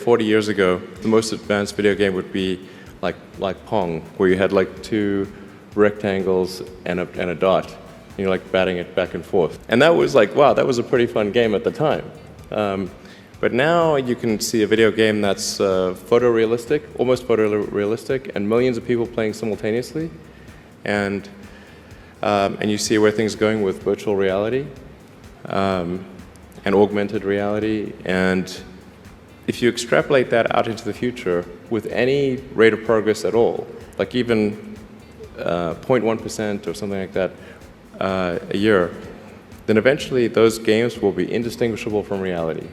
40 years ago, the most advanced video game would be like Pong, where you had like two rectangles and a dot, and you're like batting it back and forth. And that was like, wow, that was a pretty fun game at the time. But now you can see a video game that's photorealistic, almost photorealistic, and millions of people playing simultaneously. And you see where things are going with virtual reality and augmented reality. And if you extrapolate that out into the future with any rate of progress at all, like even 0.1% or something like that a year, then eventually those games will be indistinguishable from reality.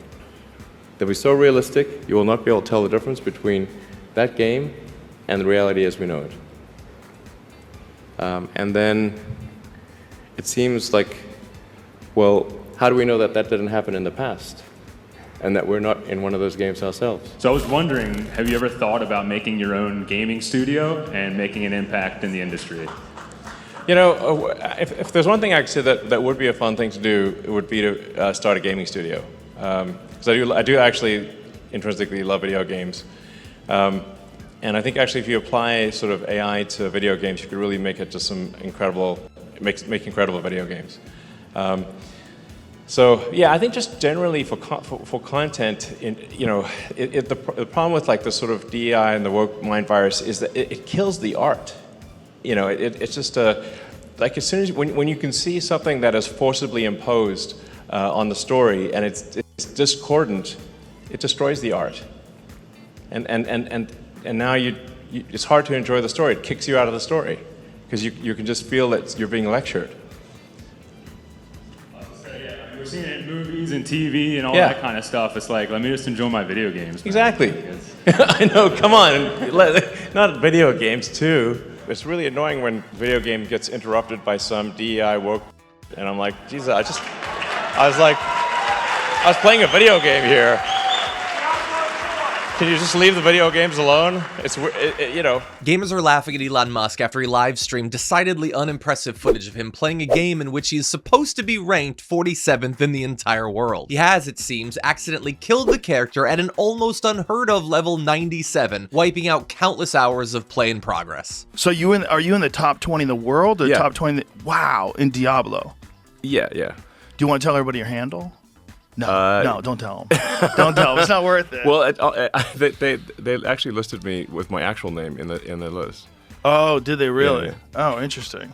They'll be so realistic, you will not be able to tell the difference between that game and the reality as we know it. And then it seems like, well, how do we know that that didn't happen in the past? And that we're not in one of those games ourselves? So I was wondering, have you ever thought about making your own gaming studio and making an impact in the industry? You know, if there's one thing I could say that would be a fun thing to do, it would be to start a gaming studio. Because I do actually intrinsically love video games. And I think actually if you apply sort of AI to video games, you could really make it just some incredible, make incredible video games. So yeah, I think just generally for content, the problem with like the sort of DEI and the woke mind virus is that it kills the art. You know, it's just like as soon as when you can see something that is forcibly imposed on the story and it's discordant, it destroys the art. And now it's hard to enjoy the story. It kicks you out of the story because you can just feel that you're being lectured. We're seeing it in movies and TV and all that kind of stuff. It's like, let me just enjoy my video games. Exactly. I know, come on. Not video games, too. It's really annoying when video game gets interrupted by some DEI woke, and I'm like, Jesus, I was playing a video game here. Can you just leave the video games alone? Gamers are laughing at Elon Musk after he live-streamed decidedly unimpressive footage of him playing a game in which he is supposed to be ranked 47th in the entire world. He has, it seems, accidentally killed the character at an almost unheard of level 97, wiping out countless hours of play in progress. So are you in the top 20 in the world? Or top 20? Wow, in Diablo. Yeah. Do you want to tell everybody your handle? No, don't tell them. Don't tell them. It's not worth it. Well, they actually listed me with my actual name in the list. Oh, did they really? Yeah. Oh, interesting.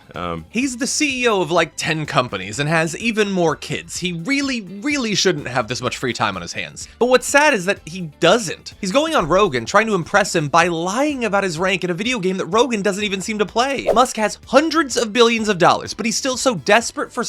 He's the CEO of like 10 companies and has even more kids. He really, really shouldn't have this much free time on his hands. But what's sad is that he doesn't. He's going on Rogan trying to impress him by lying about his rank in a video game that Rogan doesn't even seem to play. Musk has hundreds of billions of dollars, but he's still so desperate for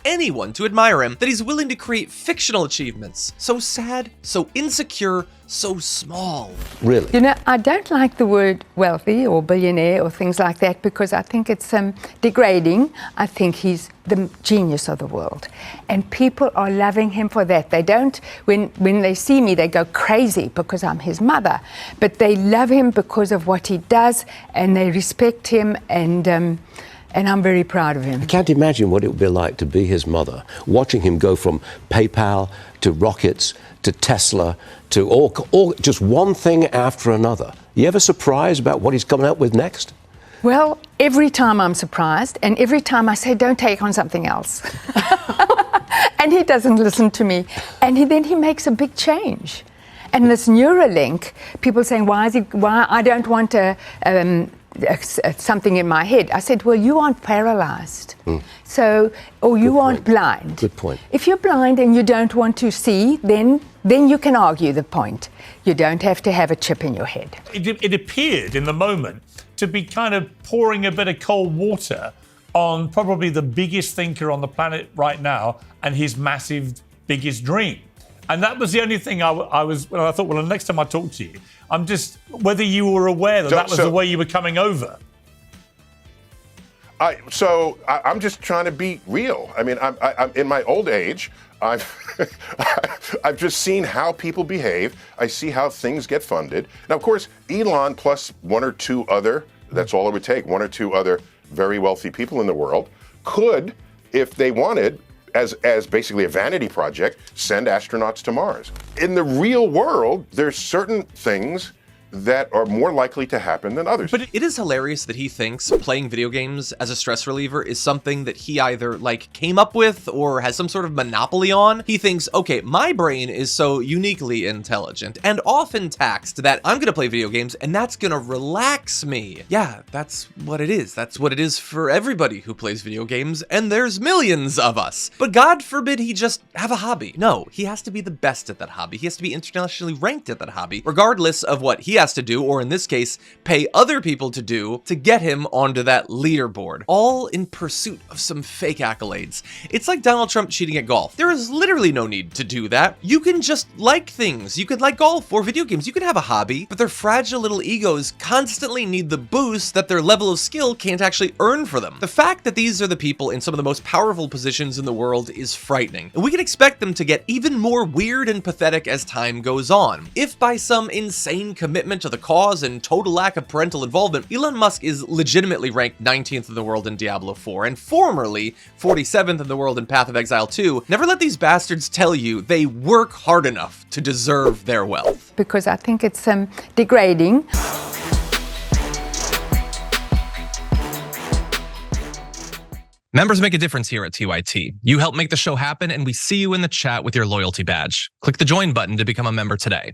anyone to admire him that he's willing to create fictional achievements. So sad, so insecure, so small. Really? You know, I don't like the word wealthy or billionaire or things like that because I think it's degrading. I think he's the genius of the world. And people are loving him for that. They don't, when they see me, they go crazy because I'm his mother. But they love him because of what he does and they respect him and I'm very proud of him. I can't imagine what it would be like to be his mother, watching him go from PayPal to rockets to Tesla to all just one thing after another. You ever surprised about what he's coming up with next? Well, every time I'm surprised, and every time I say, don't take on something else. And he doesn't listen to me. And then he makes a big change. And this Neuralink, people saying, why I don't want something in my head. I said, well, you aren't paralyzed. So, or you aren't blind. Good point. If you're blind and you don't want to see, then you can argue the point. You don't have to have a chip in your head. It appeared in the moment to be kind of pouring a bit of cold water on probably the biggest thinker on the planet right now and his massive biggest dream. And that was the only thing I thought, well, the next time I talk to you, I'm just, whether you were aware that was the way you were coming over. I'm just trying to be real. I mean, I'm in my old age, I've just seen how people behave. I see how things get funded. Now, of course, Elon plus one or two other, that's all it would take, one or two other very wealthy people in the world could, if they wanted, as basically a vanity project, send astronauts to Mars. In the real world, there's certain things that are more likely to happen than others. But it is hilarious that he thinks playing video games as a stress reliever is something that he either like came up with or has some sort of monopoly on. He thinks, okay, my brain is so uniquely intelligent and often taxed that I'm gonna play video games and that's gonna relax me. Yeah, that's what it is. That's what it is for everybody who plays video games, and there's millions of us. But God forbid he just have a hobby. No, he has to be the best at that hobby. He has to be internationally ranked at that hobby, regardless of what he has to do, or in this case, pay other people to do to get him onto that leaderboard, all in pursuit of some fake accolades. It's like Donald Trump cheating at golf. There is literally no need to do that. You can just like things. You could like golf or video games. You can have a hobby, but their fragile little egos constantly need the boost that their level of skill can't actually earn for them. The fact that these are the people in some of the most powerful positions in the world is frightening, and we can expect them to get even more weird and pathetic as time goes on. If by some insane commitment to the cause and total lack of parental involvement, Elon Musk is legitimately ranked 19th in the world in Diablo 4 and formerly 47th in the world in Path of Exile 2, never let these bastards tell you they work hard enough to deserve their wealth. Because I think it's degrading. Members make a difference here at TYT. You help make the show happen, and we see you in the chat with your loyalty badge. Click the join button to become a member today.